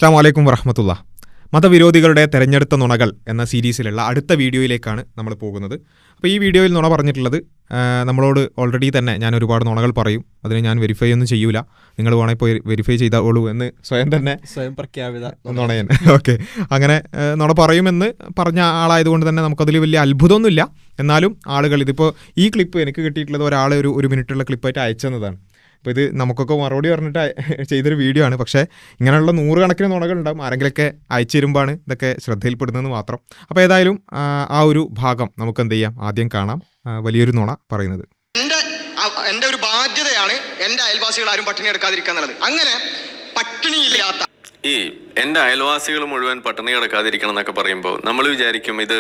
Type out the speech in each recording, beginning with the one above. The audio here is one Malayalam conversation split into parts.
അസ്സലാമു അലൈക്കും വറഹ്മത്തുള്ളാ. മതവിരോധികളുടെ തെരഞ്ഞെടുത്ത നുണകൾ എന്ന സീരീസിലുള്ള അടുത്ത വീഡിയോയിലേക്കാണ് നമ്മൾ പോകുന്നത്. അപ്പോൾ ഈ വീഡിയോയിൽ നുണ പറഞ്ഞിട്ടുള്ളത് നമ്മളോട് ഓൾറെഡി തന്നെ ഞാൻ ഒരുപാട് നുണകൾ പറയും, അതിന് ഞാൻ വെരിഫൈ ഒന്നും ചെയ്യൂല, നിങ്ങൾ വേണമെങ്കിൽ പോയി വെരിഫൈ ചെയ്തോളൂ എന്ന് സ്വയം പ്രഖ്യാപിത നുണയൻ. ഓക്കെ, അങ്ങനെ നുണ പറയുമെന്ന് പറഞ്ഞ ആളായതുകൊണ്ട് തന്നെ നമുക്കതിൽ വലിയ അത്ഭുതമൊന്നുമില്ല. എന്നാലും ആളുകൾ ഇതിപ്പോൾ ഈ ക്ലിപ്പ് എനിക്ക് കിട്ടിയിട്ടുള്ളത് ഒരാൾ ഒരു മിനിറ്റുള്ള ക്ലിപ്പായിട്ട് അയച്ചെന്നതാണ്. അപ്പോൾ ഇത് നമുക്കൊക്കെ മറുപടി പറഞ്ഞിട്ട് ചെയ്തൊരു വീഡിയോ ആണ്. പക്ഷേ ഇങ്ങനെയുള്ള നൂറുകണക്കിന് നുണകളുണ്ടാകും, ആരെങ്കിലൊക്കെ അയച്ചു തരുമ്പോഴാണ് ഇതൊക്കെ ശ്രദ്ധയിൽപ്പെടുന്നതെന്ന് മാത്രം. അപ്പോൾ ഏതായാലും ആ ഒരു ഭാഗം നമുക്ക് എന്ത് ചെയ്യാം, ആദ്യം കാണാം. വലിയൊരു നുണ പറയുന്നത്: എൻ്റെ ഒരു ബാധ്യതയാണ് എൻ്റെ അയൽവാസികൾ ആരും പട്ടിണി എടുക്കാതിരിക്കുക എന്നുള്ളത്. അങ്ങനെ പട്ടിണിയില്ലാത്ത എൻ്റെ അയൽവാസികൾ മുഴുവൻ പട്ടിണി കിടക്കാതിരിക്കണം എന്നൊക്കെ പറയുമ്പോൾ നമ്മൾ വിചാരിക്കും ഇത്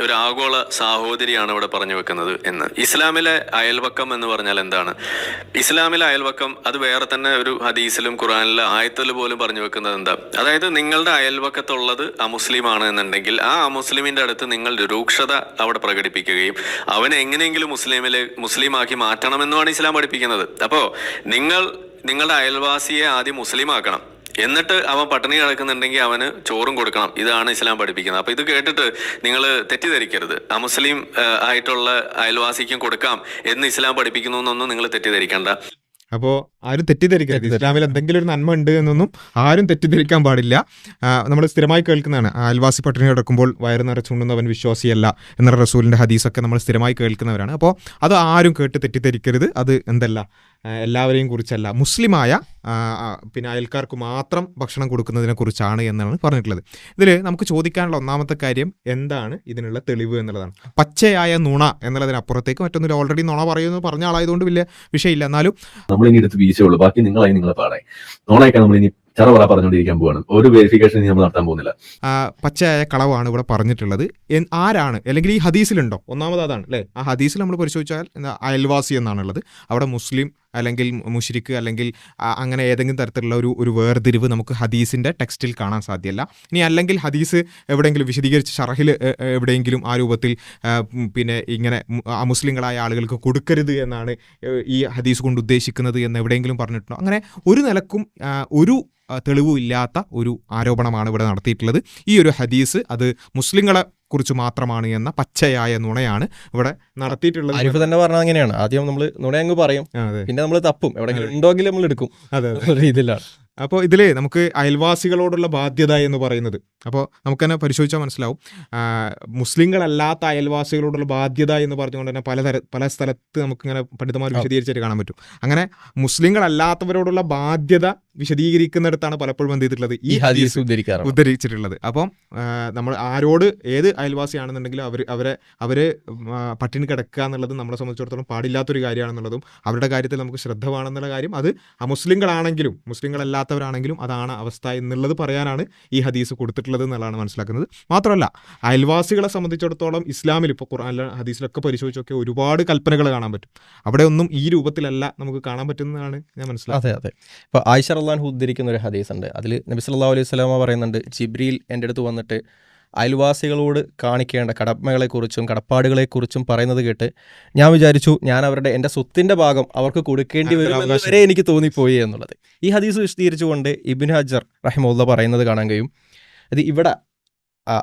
ഒരു ആഗോള സാഹോദര്യമാണ് ഇവിടെ പറഞ്ഞു വെക്കുന്നത് എന്ന്. ഇസ്ലാമിലെ അയൽവക്കം എന്ന് പറഞ്ഞാൽ എന്താണ്? ഇസ്ലാമിലെ അയൽവക്കം അത് വേറെ തന്നെ ഒരു ഹദീസിലും ഖുർആനിലെ ആയത്തിൽ പോലും പറഞ്ഞു വെക്കുന്നത് എന്താ? അതായത് നിങ്ങളുടെ അയൽവക്കത്തുള്ളത് അമുസ്ലിമാണ് എന്നുണ്ടെങ്കിൽ ആ അമുസ്ലിമിൻ്റെ അടുത്ത് നിങ്ങൾ രൂക്ഷത അവിടെ പ്രകടിപ്പിക്കുകയും അവനെ എങ്ങനെയെങ്കിലും മുസ്ലിമാക്കി മാറ്റണമെന്നുമാണ് ഇസ്ലാം പഠിപ്പിക്കുന്നത്. അപ്പോൾ നിങ്ങളുടെ അയൽവാസിയെ ആദ്യം മുസ്ലിം ആക്കണം, എന്നിട്ട് അവൻ പട്ടിണി കിടക്കുന്നുണ്ടെങ്കിൽ അവന് ചോറും കൊടുക്കണം. ഇതാണ് ഇസ്ലാം പഠിപ്പിക്കുന്നത്. അപ്പോൾ ഇത് കേട്ടിട്ട് നിങ്ങൾ തെറ്റിദ്ധരിക്കരുത്, അമുസ്ലിം ആയിട്ടുള്ള അയൽവാസിക്കും കൊടുക്കാം എന്ന് ഇസ്ലാം പഠിപ്പിക്കുന്നു എന്നൊന്നും നിങ്ങൾ തെറ്റിദ്ധരിക്കണ്ട. അപ്പോൾ ആരും തെറ്റിദ്ധരിക്കരുത്, ഇസ്ലാമിൽ എന്തെങ്കിലും ഒരു നന്മ ഉണ്ട് എന്നൊന്നും ആരും തെറ്റിദ്ധരിക്കാൻ പാടില്ല. നമ്മൾ സ്ഥിരമായി കേൾക്കുന്നതാണ്, അയൽവാസി പട്ടിണി കിടക്കുമ്പോൾ വയറ് നിറച്ചുണ്ണുന്നവൻ വിശ്വാസിയല്ല എന്ന റസൂലിൻ്റെ ഹദീസൊക്കെ നമ്മൾ സ്ഥിരമായി കേൾക്കുന്നവരാണ്. അപ്പോൾ അത് ആരും കേട്ട് തെറ്റിദ്ധരിക്കരുത്. അത് എന്തല്ല, എല്ലാവരെയും കുറിച്ചല്ല, മുസ്ലിമായ പിന്നെ അയൽക്കാർക്ക് മാത്രം ഭക്ഷണം കൊടുക്കുന്നതിനെ കുറിച്ചാണ് എന്നാണ് പറഞ്ഞിട്ടുള്ളത്. ഇതിൽ നമുക്ക് ചോദിക്കാനുള്ള ഒന്നാമത്തെ കാര്യം എന്താണ് ഇതിനുള്ള തെളിവ് എന്നുള്ളതാണ്. പച്ചയായ നുണ എന്നുള്ളതിനപ്പുറത്തേക്ക് മറ്റൊന്നുമില്ല. ഓൾറെഡി നുണ പറയുമെന്ന് പറഞ്ഞ ആളായതുകൊണ്ട് വലിയ വിഷയമില്ല. എന്നാലും നമ്മൾ ഇനി എടുത്ത് വീശുള്ളൂ, ബാക്കി നിങ്ങളെ പാടായി നോണയൊക്കെ നമ്മൾ ഇനി ചറവറ പറഞ്ഞുകൊണ്ടിരിക്കാൻ പോവാണ്. ഒരു വെരിഫിക്കേഷൻ നമ്മൾ നടത്താൻ പോകുന്നില്ല. പച്ചയായ കളവാണ് ഇവിടെ പറഞ്ഞിട്ടുള്ളത്. ആരാണ്, അല്ലെങ്കിൽ ഈ ഹദീസിലുണ്ടോ? ഒന്നാമത് അതാണ് അല്ലേ. ആ ഹദീസിൽ നമ്മൾ പരിശോധിച്ചാൽ അയൽവാസി എന്നാണുള്ളത്. അവിടെ മുസ്ലിം അല്ലെങ്കിൽ മുശ്രിക്ക് അല്ലെങ്കിൽ അങ്ങനെ ഏതെങ്കിലും തരത്തിലുള്ള ഒരു വേർതിരിവ് നമുക്ക് ഹദീസിൻ്റെ ടെക്സ്റ്റിൽ കാണാൻ സാധ്യമല്ല. ഇനി അല്ലെങ്കിൽ ഹദീസ് എവിടെയെങ്കിലും വിശദീകരിച്ച് ഷറഹിൽ എവിടെയെങ്കിലും ആ രൂപത്തിൽ പിന്നെ ഇങ്ങനെ അമുസ്ലിങ്ങളായ ആളുകൾക്ക് കൊടുക്കരുത് എന്നാണ് ഈ ഹദീസ് കൊണ്ട് ഉദ്ദേശിക്കുന്നത് എന്ന് എവിടെയെങ്കിലും പറഞ്ഞിട്ടുണ്ടോ? അങ്ങനെ ഒരു നിലക്കും ഒരു തെളിവും ഇല്ലാത്ത ഒരു ആരോപണമാണ് ഇവിടെ നടത്തിയിട്ടുള്ളത്. ഈ ഒരു ഹദീസ് അത് മുസ്ലിങ്ങളെ കുറിച്ച് മാത്രമാണ് എന്ന പച്ചയായ നുണയാണ് ഇവിടെ നടത്തിയിട്ടുള്ളത്. ആരിഫ് തന്നെ പറഞ്ഞത് അങ്ങനെയാണ്. ആദ്യം നമ്മൾ നുണയങ്ങ് പറയും, പിന്നെ നമ്മൾ തപ്പും, എവിടെയെങ്കിലും ഉണ്ടോങ്കിൽ നമ്മൾ എടുക്കും. അതെ, രീതിയിലാണ്. അപ്പോൾ ഇതിൽ നമുക്ക് അയൽവാസികളോടുള്ള ബാധ്യത എന്ന് പറയുന്നത്, അപ്പോൾ നമുക്ക് തന്നെ പരിശോധിച്ചാൽ മനസ്സിലാവും, മുസ്ലിങ്ങളല്ലാത്ത അയൽവാസികളോടുള്ള ബാധ്യത എന്ന് പറഞ്ഞുകൊണ്ട് തന്നെ പല സ്ഥലത്ത് നമുക്കിങ്ങനെ പണ്ഡിതന്മാർ വിശദീകരിച്ചിട്ട് കാണാൻ പറ്റും. അങ്ങനെ മുസ്ലിങ്ങളല്ലാത്തവരോടുള്ള ബാധ്യത വിശദീകരിക്കുന്നിടത്താണ് പലപ്പോഴും എന്ത് ചെയ്തിട്ടുള്ളത്, ഈ ഹദീസ് ഉദ്ധരിച്ചിട്ടുള്ളത്. അപ്പം നമ്മൾ ആരോട് ഏത് അയൽവാസിയാണെന്നുണ്ടെങ്കിലും അവരെ പട്ടിണി കിടക്കുക എന്നുള്ളത് നമ്മളെ സംബന്ധിച്ചിടത്തോളം പാടില്ലാത്തൊരു കാര്യമാണെന്നുള്ളതും അവരുടെ കാര്യത്തിൽ നമുക്ക് ശ്രദ്ധ വേണമെന്നുള്ള കാര്യം, അത് അമുസ്ലിങ്ങളാണെങ്കിലും മുസ്ലിങ്ങളല്ലാത്തവരാണെങ്കിലും അതാണ് അവസ്ഥ എന്നുള്ളത് പറയാനാണ് ഈ ഹദീസ് കൊടുത്തിട്ടുള്ളത് എന്നുള്ളതാണ് മനസ്സിലാക്കുന്നത്. മാത്രമല്ല അയൽവാസികളെ സംബന്ധിച്ചിടത്തോളം ഇസ്ലാമിൽ ഇപ്പോൾ ഖുർആനിലും ഹദീസിലൊക്കെ പരിശോധിച്ചൊക്കെ ഒരുപാട് കൽപ്പനകൾ കാണാൻ പറ്റും. അവിടെ ഒന്നും ഈ രൂപത്തിലല്ല നമുക്ക് കാണാൻ പറ്റുന്നതാണ് ഞാൻ മനസ്സിലാക്കുന്നത്. അതെ. ഇപ്പോൾ ആയിഷ റളിയല്ലാഹു ഉദ്ധരിക്കുന്ന ഒരു ഹദീസ് ഉണ്ട്. അതിൽ നബി സല്ലല്ലാഹു അലൈഹി വസല്ലമ പറയുന്നുണ്ട്, ജിബ്രീൽ എൻ്റെ അടുത്ത് വന്നിട്ട് അയൽവാസികളോട് കാണിക്കേണ്ട കടമകളെക്കുറിച്ചും കടപ്പാടുകളെക്കുറിച്ചും പറയുന്നത് കേട്ട് ഞാൻ വിചാരിച്ചു ഞാൻ എൻ്റെ സ്വത്തിൻ്റെ ഭാഗം അവർക്ക് കൊടുക്കേണ്ടി വരും വരെ എനിക്ക് തോന്നിപ്പോയി എന്നുള്ളത്. ഈ ഹദീസ് വിശദീകരിച്ചുകൊണ്ട് ഇബ്നു ഹജർ റഹിമഹുല്ലാഹ് പറയുന്നത് കാണാൻ കഴിയും. അത് ഇവിടെ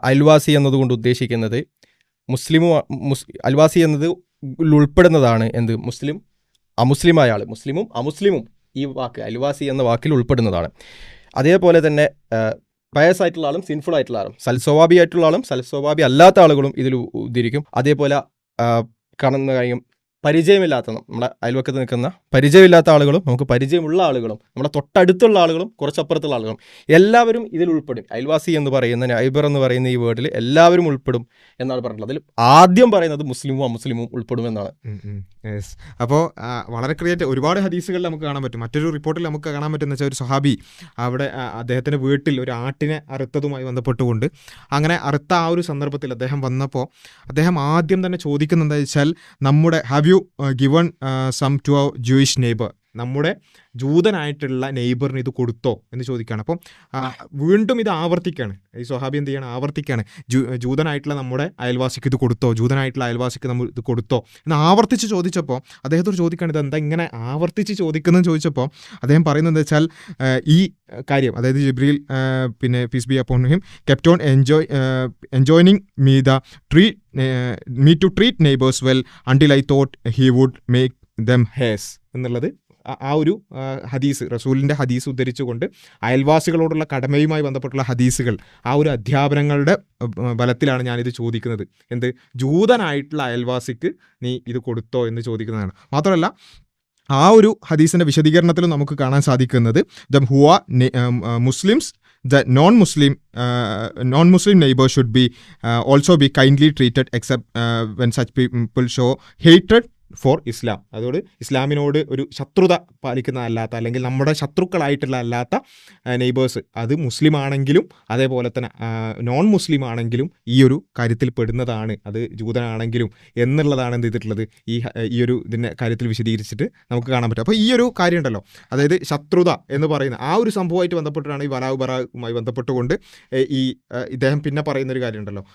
അയൽവാസി എന്നതുകൊണ്ട് ഉദ്ദേശിക്കുന്നത് അയൽവാസി എന്നത് ഉൾപ്പെടുന്നതാണ് എന്ത്, അമുസ്ലിമായ ആൾ, മുസ്ലിമും അമുസ്ലിമും ഈ വാക്ക് അയൽവാസി എന്ന വാക്കിൽ ഉൾപ്പെടുന്നതാണ്. അതേപോലെ തന്നെ പയസായിട്ടുള്ള ആളും സിൻഫുൾ ആയിട്ടുള്ള ആളും സൽസ്വഭാബി ആയിട്ടുള്ള ആളും സൽസ്വഭാബി അല്ലാത്ത ആളുകളും ഇതിൽ ഉദ്ധരിക്കും. അതേപോലെ കാണുന്ന കാര്യം പരിചയമില്ലാത്ത, നമ്മുടെ അയൽവക്കത്ത് നിൽക്കുന്ന പരിചയമില്ലാത്ത ആളുകളും നമുക്ക് പരിചയമുള്ള ആളുകളും നമ്മുടെ തൊട്ടടുത്തുള്ള ആളുകളും കുറച്ചപ്പുറത്തുള്ള ആളുകളും എല്ലാവരും ഇതിൽ ഉൾപ്പെടും. അയൽവാസി എന്ന് പറയുന്ന നൈബർ എന്ന് പറയുന്ന ഈ വേർഡിൽ എല്ലാവരും ഉൾപ്പെടും എന്നാണ് പറഞ്ഞിട്ടുള്ളത്. അതിൽ ആദ്യം പറയുന്നത് മുസ്ലിമും അമുസ്ലിമും ഉൾപ്പെടുമെന്നാണ്. അപ്പോൾ വളരെ ക്രിയേറ്റ് ഒരുപാട് ഹദീസുകളിൽ നമുക്ക് കാണാൻ പറ്റും. മറ്റൊരു റിപ്പോർട്ടിൽ നമുക്ക് കാണാൻ പറ്റുന്ന വെച്ചാൽ ഒരു സ്വഹാബി അവിടെ അദ്ദേഹത്തിൻ്റെ വീട്ടിൽ ഒരു ആട്ടിനെ അറുത്തതുമായി ബന്ധപ്പെട്ടുകൊണ്ട് അങ്ങനെ അറുത്ത ആ ഒരു സന്ദർഭത്തിൽ അദ്ദേഹം വന്നപ്പോൾ അദ്ദേഹം ആദ്യം തന്നെ ചോദിക്കുന്നത് എന്താ വെച്ചാൽ, നമ്മുടെ have you given some to our Jewish neighbour, നമ്മുടെ ജൂതനായിട്ടുള്ള നെയ്ബറിന് ഇത് കൊടുത്തോ എന്ന് ചോദിക്കുകയാണ്. അപ്പം വീണ്ടും ഇത് ആവർത്തിക്കുകയാണ്, ഈ സ്വഹാബി എന്ത് ചെയ്യണം, ആവർത്തിക്കുകയാണ്. ജൂതനായിട്ടുള്ള നമ്മുടെ അയൽവാസിക്ക് ഇത് കൊടുത്തോ, ജൂതനായിട്ടുള്ള അയൽവാസിക്ക് നമ്മൾ ഇത് കൊടുത്തോ എന്ന് ആവർത്തിച്ച് ചോദിച്ചപ്പോൾ അദ്ദേഹത്തോട് ചോദിക്കുകയാണ്, ഇതെന്താ ഇങ്ങനെ ആവർത്തിച്ച് ചോദിക്കുന്നതെന്ന് ചോദിച്ചപ്പോൾ അദ്ദേഹം പറയുന്നത് എന്താ വെച്ചാൽ ഈ കാര്യം, അതായത് ജിബ്രീൽ പിന്നെ peace be upon him kept on enjoining me to treat neighbors well until I thought he would make them his എന്നുള്ളത് ആ ഒരു ഹദീസ്, റസൂലിൻ്റെ ഹദീസ് ഉദ്ധരിച്ചുകൊണ്ട് അയൽവാസികളോടുള്ള കടമയുമായി ബന്ധപ്പെട്ടുള്ള ഹദീസുകൾ, ആ ഒരു അധ്യാപനങ്ങളുടെ ബലത്തിലാണ് ഞാനിത് ചോദിക്കുന്നത്. എന്ത്, ജൂതനായിട്ടുള്ള അയൽവാസിക്ക് നീ ഇത് കൊടുത്തോ എന്ന് ചോദിക്കുന്നതാണ്. മാത്രമല്ല ആ ഒരു ഹദീസിൻ്റെ വിശദീകരണത്തിലും നമുക്ക് കാണാൻ സാധിക്കുന്നത് Muslims the non-Muslim neighbor should be also be kindly treated except when such people show hatred for Islam. അതോട് ഇസ്ലാമിനോട് ഒരു ശത്രുത പാലിക്കുന്നതല്ലാത്ത, അല്ലെങ്കിൽ നമ്മുടെ ശത്രുക്കളായിട്ടുള്ള അല്ലാത്ത നെയ്ബേഴ്സ്, അത് മുസ്ലിം ആണെങ്കിലും അതേപോലെ തന്നെ നോൺ മുസ്ലിം ആണെങ്കിലും ഈ ഒരു കാര്യത്തിൽ പെടുന്നതാണ്, അത് ജൂതനാണെങ്കിലും എന്നുള്ളതാണ് എന്ത് ചെയ്തിട്ടുള്ളത് ഈ ഒരു ഇതിൻ്റെ കാര്യത്തിൽ വിശദീകരിച്ചിട്ട് നമുക്ക് കാണാൻ പറ്റും. അപ്പോൾ ഈ ഒരു കാര്യം ഉണ്ടല്ലോ, അതായത് ശത്രുത എന്ന് പറയുന്ന ആ ഒരു സംഭവമായിട്ട് ബന്ധപ്പെട്ടിട്ടാണ് ഈ വലാവ് ബറാവുമായി ബന്ധപ്പെട്ടുകൊണ്ട് ഇദ്ദേഹം പിന്നെ പറയുന്നൊരു കാര്യം ഉണ്ടല്ലോ,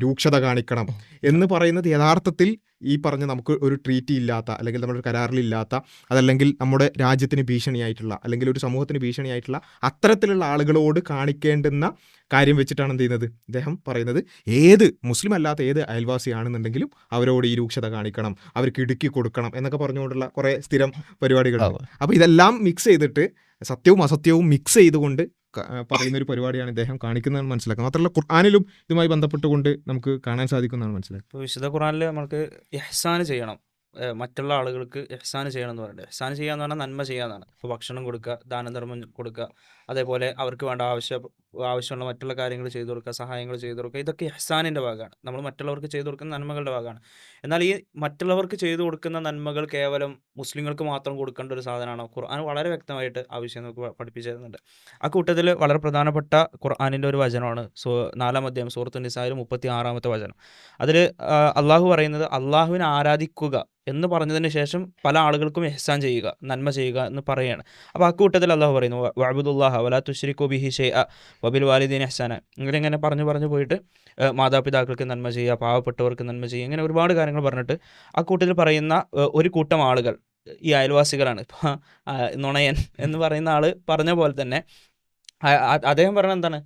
രൂക്ഷത കാണിക്കണം എന്ന് പറയുന്നത് യഥാർത്ഥത്തിൽ ഈ പറഞ്ഞ നമുക്ക് ഒരു ട്രീറ്റി ഇല്ലാത്ത, അല്ലെങ്കിൽ നമ്മുടെ കരാറിലില്ലാത്ത, അതല്ലെങ്കിൽ നമ്മുടെ രാജ്യത്തിന് ഭീഷണിയായിട്ടുള്ള, അല്ലെങ്കിൽ ഒരു സമൂഹത്തിന് ഭീഷണിയായിട്ടുള്ള അത്തരത്തിലുള്ള ആളുകളോട് കാണിക്കേണ്ടുന്ന കാര്യം വെച്ചിട്ടാണ് എന്ത് ചെയ്യുന്നത്, ഇദ്ദേഹം പറയുന്നത് ഏത് മുസ്ലിം അല്ലാത്ത ഏത് അയൽവാസിയാണെന്നുണ്ടെങ്കിലും അവരോട് ഈ രൂക്ഷത കാണിക്കണം, അവർക്ക് ഇടുക്കി കൊടുക്കണം എന്നൊക്കെ പറഞ്ഞുകൊണ്ടുള്ള കുറേ സ്ഥിരം പരിപാടികളുണ്ട്. അപ്പോൾ ഇതെല്ലാം മിക്സ് ചെയ്തിട്ട് സത്യവും അസത്യവും മിക്സ് ചെയ്തുകൊണ്ട് പറയുന്നൊരു പരിപാടിയാണ് ഇദ്ദേഹം കാണിക്കുന്നതെന്ന് മനസ്സിലാക്കുക. മാത്രമല്ല ഖുർആനിലും ഇതുമായി ബന്ധപ്പെട്ടുകൊണ്ട് നമുക്ക് കാണാൻ സാധിക്കുന്നതാണ് മനസ്സിലാക്കുക. ഇപ്പോൾ വിശുദ്ധ ഖുർആനിൽ നമുക്ക് ഇഹ്സാൻ ചെയ്യണം, മറ്റുള്ള ആളുകൾക്ക് ഇഹ്സാൻ ചെയ്യണം എന്ന് പറയുന്നത്. ഇഹ്സാൻ ചെയ്യുക എന്ന് പറഞ്ഞാൽ നന്മ ചെയ്യാന്നാണ്. ഇപ്പോൾ ഭക്ഷണം കൊടുക്കുക, ദാനധർമ്മം കൊടുക്കുക, അതേപോലെ അവർക്ക് വേണ്ട ആവശ്യമുള്ള മറ്റുള്ള കാര്യങ്ങൾ ചെയ്തു കൊടുക്കുക, സഹായങ്ങൾ ചെയ്തു കൊടുക്കുക, ഇതൊക്കെ ഇഹ്സാനിൻ്റെ ഭാഗമാണ്. നമ്മൾ മറ്റുള്ളവർക്ക് ചെയ്തു കൊടുക്കുന്ന നന്മകളുടെ ഭാഗമാണ്. എന്നാൽ ഈ മറ്റുള്ളവർക്ക് ചെയ്തു കൊടുക്കുന്ന നന്മകൾ കേവലം മുസ്ലിങ്ങൾക്ക് മാത്രം കൊടുക്കേണ്ട ഒരു സാധനമാണോ? ഖുർആൻ വളരെ വ്യക്തമായിട്ട് ആ വിഷയം നമുക്ക് പഠിപ്പിച്ചു തരുന്നുണ്ട്. ആ കൂട്ടത്തിൽ വളരെ പ്രധാനപ്പെട്ട ഖുർആനിൻ്റെ ഒരു വചനമാണ് 4-ാം അധ്യായം സൂറത്തുൻ നിസായിൽ 36-ാമത്തെ വചനം. അതിൽ അള്ളാഹു പറയുന്നത് അള്ളാഹുവിനെ ആരാധിക്കുക എന്ന് പറഞ്ഞതിന് ശേഷം പല ആളുകൾക്കും ഇഹ്സാൻ ചെയ്യുക, നന്മ ചെയ്യുക എന്ന് പറയുകയാണ്. അപ്പോൾ ആ കൂട്ടത്തിൽ അള്ളാഹു പറയുന്നു വഅബ്ദുല്ലാഹ വലാ തുശ്രികൂ ബിഹി ഷൈഅ വബിൽ വാലിദൈനി ഇഹ്സാന. ഇങ്ങനെ പറഞ്ഞു പോയിട്ട് മാതാപിതാക്കൾക്ക് നന്മ ചെയ്യുക, പാവപ്പെട്ടവർക്ക് നന്മ ചെയ്യുക, ഇങ്ങനെ ഒരുപാട് കാര്യങ്ങൾ പറഞ്ഞിട്ട് ആ കൂട്ടത്തിൽ പറയുന്ന ഒരു കൂട്ടം ആളുകൾ ഈ അയൽവാസികളാണ്. ഇപ്പോൾ നുണയൻ എന്ന് പറയുന്ന ആൾ പറഞ്ഞ പോലെ തന്നെ അദ്ദേഹം പറഞ്ഞത് എന്താണ്,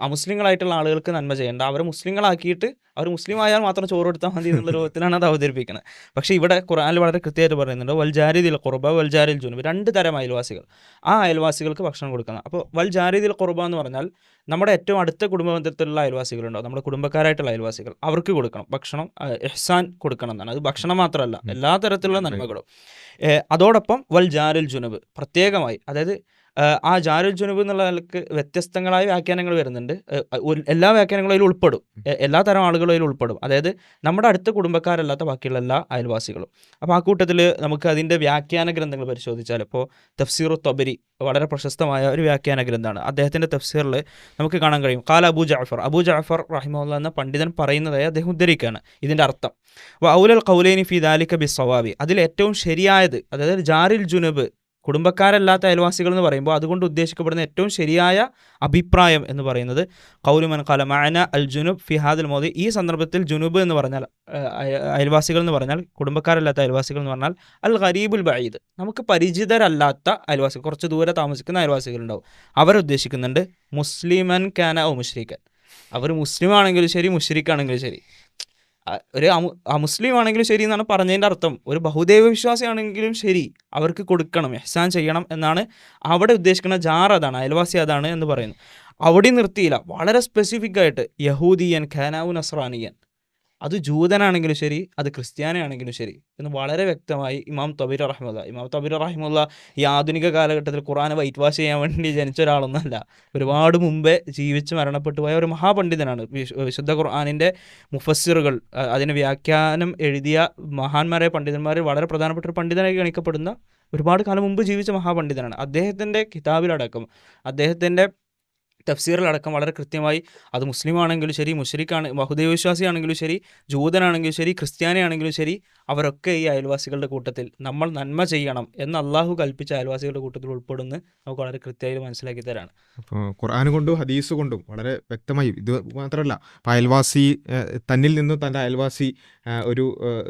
അമുസ്ലിങ്ങളായിട്ടുള്ള ആളുകൾക്ക് നന്മ ചെയ്യേണ്ട, അവരെ മുസ്ലിങ്ങളാക്കിയിട്ട് അവർ മുസ്ലിം ആയാൽ മാത്രം ചോറ് കൊടുത്താൽ മതി എന്നുള്ള രൂപത്തിലാണ് അത് അവതരിപ്പിക്കുന്നത്. പക്ഷേ ഇവിടെ ഖുർആനിൽ വളരെ കൃത്യമായിട്ട് പറയുന്നുണ്ട് വൽജാരിദിൽ ഖുർബ വൽജാരിൽ ജുനുബ്, 2 തരം അയൽവാസികൾ, ആ അയൽവാസികൾക്ക് ഭക്ഷണം കൊടുക്കണം. അപ്പോൾ വൽജാരിദിൽ ഖുർബ എന്ന് പറഞ്ഞാൽ നമ്മുടെ ഏറ്റവും അടുത്ത കുടുംബ ബന്ധത്തിലുള്ള അയൽവാസികളുണ്ടാവും, നമ്മുടെ കുടുംബക്കാരായിട്ടുള്ള അയൽവാസികൾ, അവർക്ക് കൊടുക്കണം ഭക്ഷണം, ഇഹ്സാൻ കൊടുക്കണം എന്നാണ്. അത് ഭക്ഷണം മാത്രമല്ല, എല്ലാ തരത്തിലുള്ള നന്മകളും. അതോടൊപ്പം വൽജാരിൽ ജുനുബ് പ്രത്യേകമായി, അതായത് ആ ജാരുൽ ജുനുബ് എന്നുള്ള നിലക്ക് വ്യത്യസ്തങ്ങളായ വ്യാഖ്യാനങ്ങൾ വരുന്നുണ്ട്. എല്ലാ വ്യാഖ്യാനങ്ങളും അതിൽ ഉൾപ്പെടും, എല്ലാ തരം ആളുകളും അതിൽ ഉൾപ്പെടും. അതായത് നമ്മുടെ അടുത്ത കുടുംബക്കാരല്ലാത്ത ബാക്കിയുള്ള എല്ലാ അയൽവാസികളും. അപ്പോൾ ആ കൂട്ടത്തിൽ നമുക്ക് അതിൻ്റെ വ്യാഖ്യാന ഗ്രന്ഥങ്ങൾ പരിശോധിച്ചാൽ, ഇപ്പോൾ തഫ്സീറു ത്വബരി വളരെ പ്രശസ്തമായ ഒരു വ്യാഖ്യാന ഗ്രന്ഥമാണ്. അദ്ദേഹത്തിൻ്റെ തഫ്സീറിൽ നമുക്ക് കാണാൻ കഴിയും ഖാല അബൂ ജഅഫർ റഹിമഹുല്ലാഹ് എന്ന പണ്ഡിതൻ പറയുന്നതായി അദ്ദേഹം ഉദ്ധരിക്കുകയാണ് ഇതിൻ്റെ അർത്ഥം. ഔലൽ ഖൗലൈനി ഫി ദാലിക ബിസ്സവാബി, അതിൽ ഏറ്റവും ശരിയായത്, അതായത് ജാരിൽ ജുനുബ് കുടുംബക്കാരല്ലാത്ത അയൽവാസികൾ എന്ന് പറയുമ്പോൾ അതുകൊണ്ട് ഉദ്ദേശിക്കപ്പെടുന്ന ഏറ്റവും ശരിയായ അഭിപ്രായം എന്ന് പറയുന്നത് ഖൗലുമൻ ഖാല മഅന അൽ ജുനുബ് ഫി ഹാദൽ മൗദി, ഈ സന്ദർഭത്തിൽ ജുനുബ് എന്ന് പറഞ്ഞാൽ അയൽവാസികൾ എന്ന് പറഞ്ഞാൽ, കുടുംബക്കാരല്ലാത്ത അയൽവാസികൾ എന്ന് പറഞ്ഞാൽ അൽ ഖരീബുൽ ബഈദ്, നമുക്ക് പരിചിതരല്ലാത്ത അയൽവാസികൾ, കുറച്ച് ദൂരെ താമസിക്കുന്ന അയൽവാസികളുണ്ടാവും. അവരുദ്ദേശിക്കുന്നുണ്ട് മുസ്ലിമൻ കാന ഔ മുശ്രിക്കൻ, അവർ മുസ്ലിം ആണെങ്കിലും ശരി മുശ്രിക്കാണെങ്കിലും ശരി, ഒരു അമുസ്ലിം ആണെങ്കിലും ശരി എന്നാണ് പറഞ്ഞതിൻ്റെ അർത്ഥം. ഒരു ബഹുദൈവ വിശ്വാസിയാണെങ്കിലും ശരി അവർക്ക് കൊടുക്കണം, ഇഹ്സാൻ ചെയ്യണം എന്നാണ് അവിടെ ഉദ്ദേശിക്കുന്ന. ജാർ അതാണ്, അയൽവാസി അതാണ് എന്ന് പറയുന്നു. അവിടെ നിർത്തിയില്ല, വളരെ സ്പെസിഫിക് ആയിട്ട് യഹൂദിയൻ ഖാനാവു നസ്രാനിയൻ, അത് ജൂതനാണെങ്കിലും ശരി അത് ക്രിസ്ത്യാനിയാണെങ്കിലും ശരി എന്ന് വളരെ വ്യക്തമായി ഇമാം തബീർ റഹിമുല്ല ഈ ആധുനിക കാലഘട്ടത്തിൽ ഖുർആനെ വൈറ്റ് വാഷ് ചെയ്യാൻ വേണ്ടി ജനിച്ച ഒരാളൊന്നുമല്ല. ഒരുപാട് മുമ്പേ ജീവിച്ച് മരണപ്പെട്ടു പോയ ഒരു മഹാപണ്ഡിതനാണ്. വിശുദ്ധ ഖുർആനിൻ്റെ മുഫസ്സിറുകൾ, അതിന് വ്യാഖ്യാനം എഴുതിയ മഹാന്മാരായ പണ്ഡിതന്മാർ വളരെ പ്രധാനപ്പെട്ട ഒരു പണ്ഡിതനായി ഗണിക്കപ്പെടുന്ന ഒരുപാട് കാലം മുമ്പ് ജീവിച്ച മഹാപണ്ഡിതനാണ്. അദ്ദേഹത്തിൻ്റെ കിതാബിലടക്കം, അദ്ദേഹത്തിൻ്റെ തഫ്സീറിലടക്കം വളരെ കൃത്യമായി അത് മുസ്ലിം ആണെങ്കിലും ശരി, മുശ്രിക്കാണ്, ബഹുദൈവ വിശ്വാസിയാണെങ്കിലും ശരി, ജൂതനാണെങ്കിലും ശരി, ക്രിസ്ത്യാനിയാണെങ്കിലും ശരി, അവരൊക്കെ ഈ അയൽവാസികളുടെ കൂട്ടത്തിൽ നമ്മൾ നന്മ ചെയ്യണം എന്ന് അള്ളാഹു കൽപ്പിച്ച അയൽവാസികളുടെ കൂട്ടത്തിൽ ഉൾപ്പെടുന്നു നമുക്ക് വളരെ കൃത്യമായി മനസ്സിലാക്കി തരാണ്. അപ്പോൾ ഖുർആൻ കൊണ്ടും ഹദീസ് കൊണ്ടും വളരെ വ്യക്തമായി, ഇത് മാത്രമല്ല അയൽവാസി തന്നിൽ നിന്നും തൻ്റെ അയൽവാസി ഒരു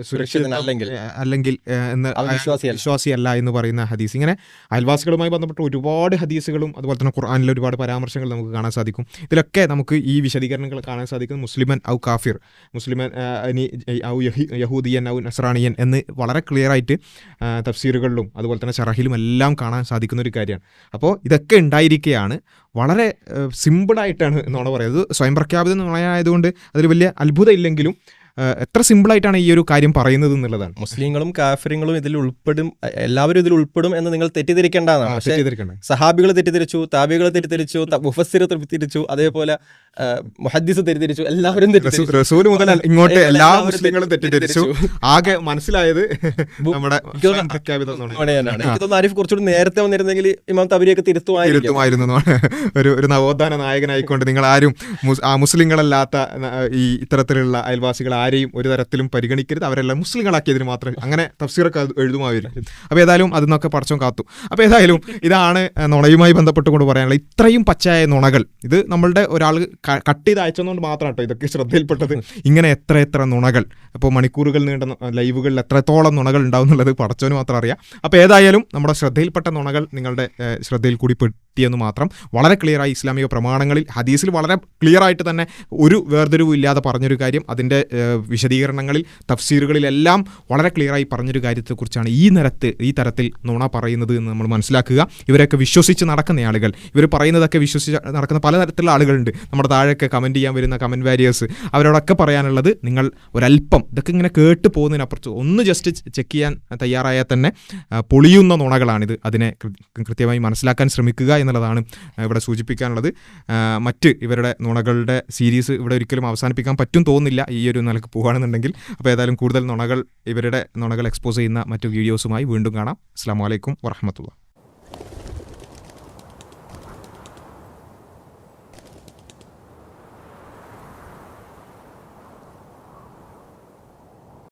സുരക്ഷിതനല്ലെങ്കിൽ അല്ലെങ്കിൽ എന്ന് അവൻ വിശ്വാസിയല്ല. വിശ്വാസിയല്ല എന്ന് പറയുന്ന ഹദീസ്, ഇങ്ങനെ അയൽവാസികളുമായി ബന്ധപ്പെട്ട ഒരുപാട് ഹദീസുകളും അതുപോലെ തന്നെ ഖുർആനിലെ ഒരുപാട് പരാമർശങ്ങൾ നമുക്ക് കാണാൻ സാധിക്കും. ഇതിലൊക്കെ നമുക്ക് ഈ വിശദീകരണങ്ങൾ കാണാൻ സാധിക്കും. മുസ്ലിമൻ ഔ കാഫിർ, മുസ്ലിമൻ ഇനി ഔ യഹൂദിയൻ ഔ നസ്രാണിയൻ എന്ന് വളരെ ക്ലിയർ ആയിട്ട് തഫ്സീറുകളിലും അതുപോലെ തന്നെ ഷറഹിലും എല്ലാം കാണാൻ സാധിക്കുന്ന ഒരു കാര്യമാണ്. അപ്പോൾ ഇതൊക്കെ ഉണ്ടായിരിക്കുകയാണ് വളരെ സിമ്പിളായിട്ടാണ് എന്നാണ് പറയുന്നത്. സ്വയം പ്രഖ്യാപിത നുണയായതുകൊണ്ട് അതിൽ വലിയ അത്ഭുതം ഇല്ലെങ്കിലും എത്ര സിമ്പിളായിട്ടാണ് ഈ ഒരു കാര്യം പറയുന്നത് എന്നുള്ളതാണ്. മുസ്ലിങ്ങളും കാഫിറുകളും ഇതിൽ ഉൾപ്പെടും, എല്ലാവരും ഇതിൽ ഉൾപ്പെടും എന്ന് നിങ്ങൾ തെറ്റിദ്ധരിക്കേണ്ടതാണ്. പക്ഷേ സഹാബികൾ തെറ്റിദ്ധരിച്ചു, താബികൾ തെറ്റിദ്ധരിച്ചു, മുഫസ്സിർ തെറ്റിദ്ധരിച്ചു, അതേപോലെ മുഹദ്ദിസ് തെറ്റിദ്ധരിച്ചു, എല്ലാവരും തെറ്റിദ്ധരിച്ചു. റസൂൽ മുതൽ ഇങ്ങോട്ട് എല്ലാ മുസ്ലിങ്ങളും തെറ്റിദ്ധരിച്ചു. ആകെ മനസ്സിലായത് നമ്മുടെ പ്രഖ്യാപിത നുണയാണ്. എനിക്കൊന്ന് ആരിഫ് കുറച്ചുകൂടി നേരത്തെ വന്നിരുന്നെങ്കിൽ ഇമാം തബരിയൊക്കെ തിരുത്തുമായിരുന്നു. ഒരു നവോത്ഥാന നായകനായിക്കൊണ്ട് നിങ്ങൾ ആരും മുസ്ലിങ്ങളല്ലാത്ത ഈ ഇത്തരത്തിലുള്ള അയൽവാസികൾ ആരെയും ഒരു തരത്തിലും പരിഗണിക്കരുത്, അവരെല്ലാം മുസ്ലിങ്ങളാക്കിയതിന് മാത്രം അങ്ങനെ തഫ്സീറൊക്കെ എഴുതുമായിരുന്നു. അപ്പോൾ ഏതായാലും അതിനൊക്കെ പടച്ചോൻ കാത്തു. അപ്പോൾ ഏതായാലും ഇതാണ് നുണയുമായി ബന്ധപ്പെട്ടുകൊണ്ട് പറയാനുള്ള ഇത്രയും പച്ചയായ നുണകൾ. ഇത് നമ്മളുടെ ഒരാൾ കട്ട് ചെയ്ത് അയച്ചതുകൊണ്ട് മാത്രം കേട്ടോ ഇതൊക്കെ ശ്രദ്ധയിൽപ്പെട്ടത്. ഇങ്ങനെ എത്ര നുണകൾ, അപ്പോൾ മണിക്കൂറുകൾ നീണ്ട ലൈവുകളിൽ എത്രത്തോളം നുണകൾ ഉണ്ടാവും എന്നുള്ളത് പടച്ചോന് മാത്രം അറിയാം. അപ്പോൾ ഏതായാലും നമ്മുടെ ശ്രദ്ധയിൽപ്പെട്ട നുണകൾ നിങ്ങളുടെ ശ്രദ്ധയിൽ കൂടി പെട്ടിയെന്ന് മാത്രം. വളരെ ക്ലിയറായി ഇസ്ലാമിക പ്രമാണങ്ങളിൽ ഹദീസിൽ വളരെ ക്ലിയർ ആയിട്ട് തന്നെ ഒരു വേർതിരിവും ഇല്ലാതെ പറഞ്ഞൊരു കാര്യം, അതിൻ്റെ വിശദീകരണങ്ങളിൽ തഫ്സീറുകളിലെല്ലാം വളരെ ക്ലിയറായി പറഞ്ഞൊരു കാര്യത്തെക്കുറിച്ചാണ് ഈ തരത്തിൽ നുണ പറയുന്നത് എന്ന് നമ്മൾ മനസ്സിലാക്കുക. ഇവരൊക്കെ വിശ്വസിച്ച് നടക്കുന്ന ആളുകൾ, ഇവർ പറയുന്നതൊക്കെ വിശ്വസിച്ച് നടക്കുന്ന പലതരത്തിലുള്ള ആളുകളുണ്ട്. നമ്മുടെ താഴെയൊക്കെ കമൻറ്റ് ചെയ്യാൻ വരുന്ന കമൻറ്റ് വാരിയേഴ്സ്, അവരോടൊക്കെ പറയാനുള്ളത് നിങ്ങൾ ഒരല്പം ഇതൊക്കെ ഇങ്ങനെ കേട്ട് പോകുന്നതിനപ്പുറത്ത് ഒന്ന് ജസ്റ്റ് ചെക്ക് ചെയ്യാൻ തയ്യാറായാൽ തന്നെ പൊളിയുന്ന നുണകളാണിത്. അതിനെ കൃത്യമായി മനസ്സിലാക്കാൻ ശ്രമിക്കുക എന്നുള്ളതാണ് ഇവിടെ സൂചിപ്പിക്കാനുള്ളത്. മറ്റ് ഇവരുടെ നുണകളുടെ സീരീസ് ഇവിടെ ഒരിക്കലും അവസാനിപ്പിക്കാൻ പറ്റും തോന്നുന്നില്ല ഈ ഒരു നിലക്ക് പോകുകയാണെന്നുണ്ടെങ്കിൽ. അപ്പോൾ ഏതായാലും കൂടുതൽ ഇവരുടെ നുണകൾ എക്സ്പോസ് ചെയ്യുന്ന മറ്റു വീഡിയോസുമായി വീണ്ടും കാണാം. അസ്സലാമു അലൈക്കും വറഹ്മത്തുള്ളാഹി.